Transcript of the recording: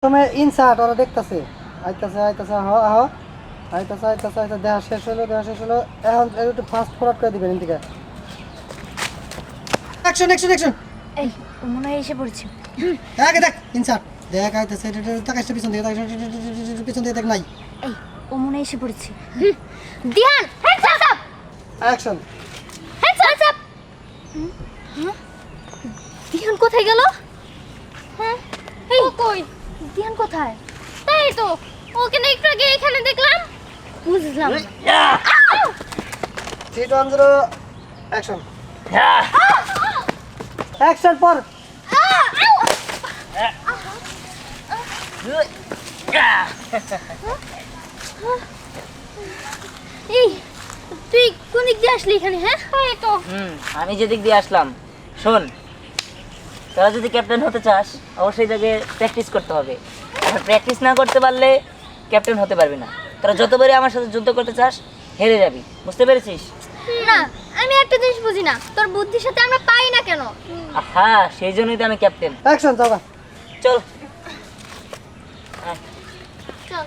তুমি ইনসার্ট ওরা দেখতেছে আইতাছে আইতাছে আহ আহ আইতাছে আইতাছে আইতাছে দেখা শেষ হলো এখন একটু ফাস্ট ফরওয়ার্ড করে দিবেন এদিকে অ্যাকশন অ্যাকশন অ্যাকশন এই ও মনে হয় এসে পড়েছে। আগে দেখ ইনসার্ট দেখ আইতাছে তাকাইছে পিছন দিকে পিছন দিকে দেখ নাই এই ও মনে হয় এসে পড়েছে। Dihan hands up action hands up. Dihan কোথায় গেল? হ্যাঁ এই কই দিহান কোথায়? এই তো ওকে না একটু আগে এখানে দেখলাম। বুঝলাম 3 2 1 0 অ্যাকশন অ্যাকশন পর এই তুই কোন দিক দিয়ে আসলি এখানে? হ্যাঁ এই তো আমি যেদিক দিয়ে আসলাম শোন, তোরা যদি ক্যাপ্টেন হতে চাস অবশ্যই তোকে প্র্যাকটিস করতে হবে। আর প্র্যাকটিস না করতে পারলে ক্যাপ্টেন হতে পারবি না। তোরা যতবারই আমার সাথে যুদ্ধ করতে চাস হেরে যাবি, বুঝতে পেরেছিস? না আমি একটা জিনিস বুঝি না, তোর বুদ্ধির সাথে আমরা পাই না কেন? হ্যাঁ, সেই জন্যই তো আমি ক্যাপ্টেন। অ্যাকশন যাবা চল। চল